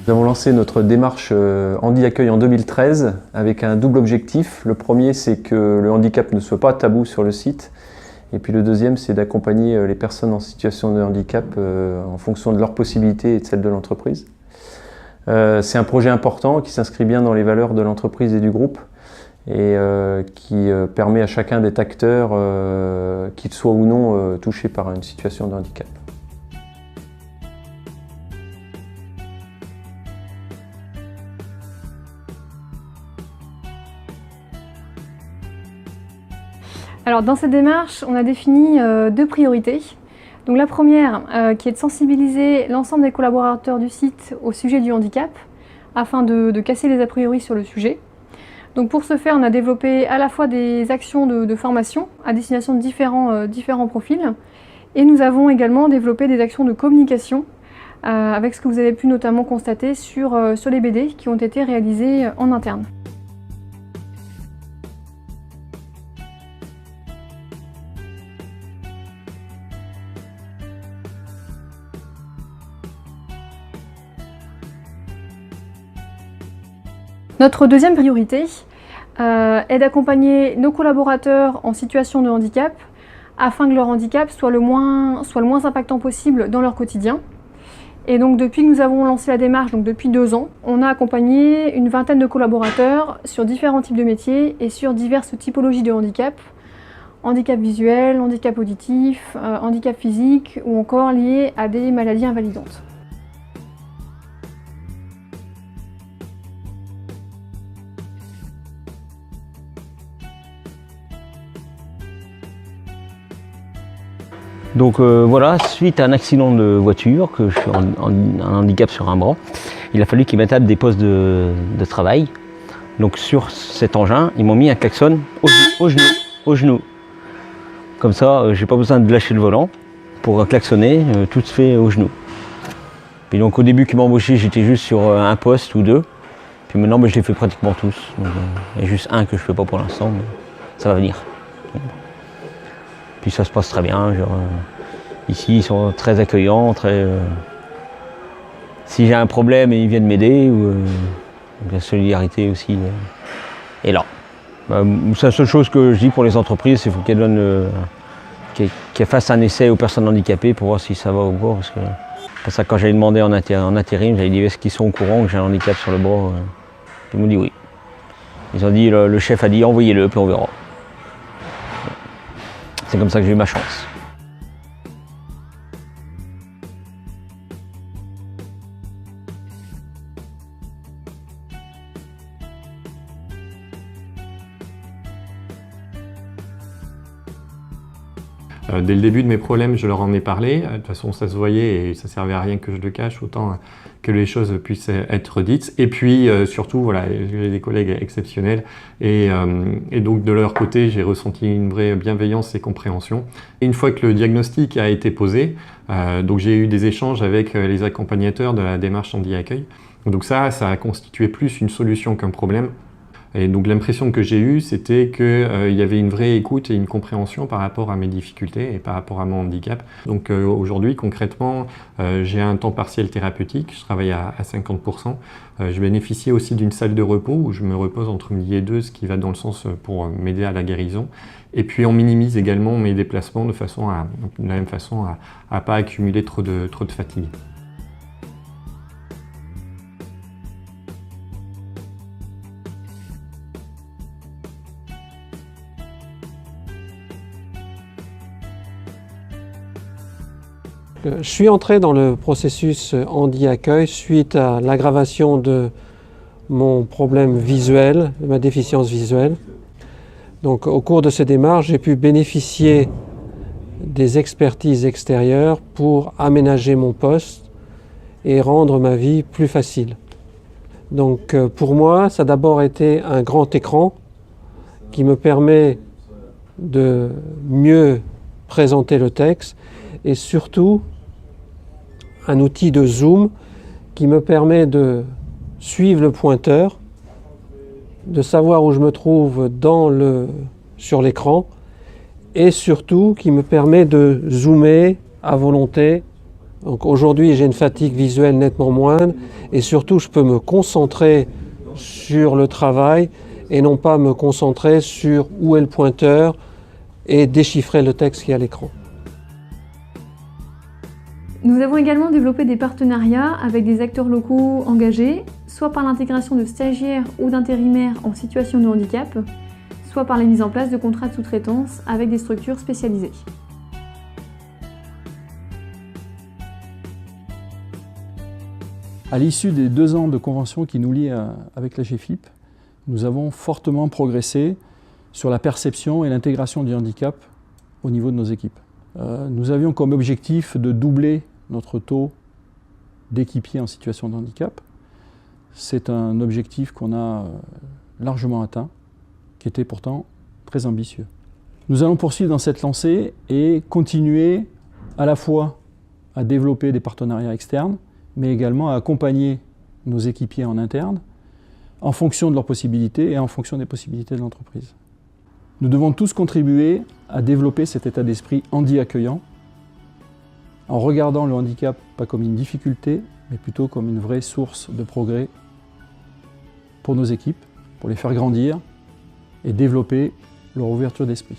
Nous avons lancé notre démarche Handi Accueil en 2013 avec un double objectif. Le premier, c'est que le handicap ne soit pas tabou sur le site. Et puis le deuxième, c'est d'accompagner les personnes en situation de handicap en fonction de leurs possibilités et de celles de l'entreprise. C'est un projet important qui s'inscrit bien dans les valeurs de l'entreprise et du groupe et qui permet à chacun d'être acteur, qu'il soit ou non touché par une situation de handicap. Alors dans cette démarche, on a défini deux priorités. Donc la première qui est de sensibiliser l'ensemble des collaborateurs du site au sujet du handicap afin de casser les a priori sur le sujet. Donc pour ce faire, on a développé à la fois des actions de formation à destination de différents profils et nous avons également développé des actions de communication avec ce que vous avez pu notamment constater sur les BD qui ont été réalisés en interne. Notre deuxième priorité est d'accompagner nos collaborateurs en situation de handicap afin que leur handicap soit le moins impactant possible dans leur quotidien. Et donc depuis que nous avons lancé la démarche, donc depuis 2 ans, on a accompagné une vingtaine de collaborateurs sur différents types de métiers et sur diverses typologies de handicap. Handicap visuel, handicap auditif, handicap physique ou encore lié à des maladies invalidantes. Donc voilà, suite à un accident de voiture, que je suis en handicap sur un bras, il a fallu qu'ils m'établissent des postes de travail. Donc sur cet engin, ils m'ont mis un klaxon au genou. Comme ça, j'ai pas besoin de lâcher le volant pour klaxonner, tout se fait au genou. Puis donc au début qu'ils m'ont embauché, j'étais juste sur un poste ou 2. Puis maintenant, je les fais pratiquement tous. Donc, il y a juste un que je fais pas pour l'instant, mais ça va venir. Puis ça se passe très bien, genre, ici ils sont très accueillants, si j'ai un problème, ils viennent m'aider, la solidarité aussi est là. C'est la seule chose que je dis pour les entreprises, c'est qu'il faut qu'elles fassent un essai aux personnes handicapées pour voir si ça va ou pas. Parce que pour ça, quand j'avais demandé en intérim, j'avais dit est-ce qu'ils sont au courant que j'ai un handicap sur le bras. Ils m'ont dit oui. Ils ont dit, le chef a dit envoyez-le, puis on verra. C'est comme ça que j'ai eu ma chance. Dès le début de mes problèmes, je leur en ai parlé. De toute façon, ça se voyait et ça servait à rien que je le cache, autant que les choses puissent être dites. Et puis, surtout, voilà, j'ai des collègues exceptionnels et donc de leur côté, j'ai ressenti une vraie bienveillance et compréhension. Et une fois que le diagnostic a été posé, donc j'ai eu des échanges avec les accompagnateurs de la démarche Handi Accueil. Donc ça a constitué plus une solution qu'un problème. Et donc l'impression que j'ai eue, c'était qu'il y avait une vraie écoute et une compréhension par rapport à mes difficultés et par rapport à mon handicap. Donc aujourd'hui, concrètement, j'ai un temps partiel thérapeutique, je travaille à 50%. Je bénéficie aussi d'une salle de repos où je me repose entre midi et 2, ce qui va dans le sens pour m'aider à la guérison. Et puis on minimise également mes déplacements de la même façon à pas accumuler trop de fatigue. Je suis entré dans le processus Handi Accueil suite à l'aggravation de mon problème visuel, de ma déficience visuelle. Donc, au cours de ces démarches, j'ai pu bénéficier des expertises extérieures pour aménager mon poste et rendre ma vie plus facile. Donc, pour moi, ça a d'abord été un grand écran qui me permet de mieux présenter le texte et surtout un outil de zoom qui me permet de suivre le pointeur, de savoir où je me trouve sur l'écran et surtout qui me permet de zoomer à volonté Donc aujourd'hui, j'ai une fatigue visuelle nettement moindre et surtout, je peux me concentrer sur le travail et non pas me concentrer sur où est le pointeur et déchiffrer le texte qui est à l'écran. Nous avons également développé des partenariats avec des acteurs locaux engagés, soit par l'intégration de stagiaires ou d'intérimaires en situation de handicap, soit par la mise en place de contrats de sous-traitance avec des structures spécialisées. À l'issue des 2 ans de convention qui nous lient avec la GFIP, nous avons fortement progressé sur la perception et l'intégration du handicap au niveau de nos équipes. Nous avions comme objectif de doubler notre taux d'équipiers en situation de handicap. C'est un objectif qu'on a largement atteint, qui était pourtant très ambitieux. Nous allons poursuivre dans cette lancée et continuer à la fois à développer des partenariats externes, mais également à accompagner nos équipiers en interne en fonction de leurs possibilités et en fonction des possibilités de l'entreprise. Nous devons tous contribuer à développer cet état d'esprit handi-accueillant en regardant le handicap pas comme une difficulté, mais plutôt comme une vraie source de progrès pour nos équipes, pour les faire grandir et développer leur ouverture d'esprit.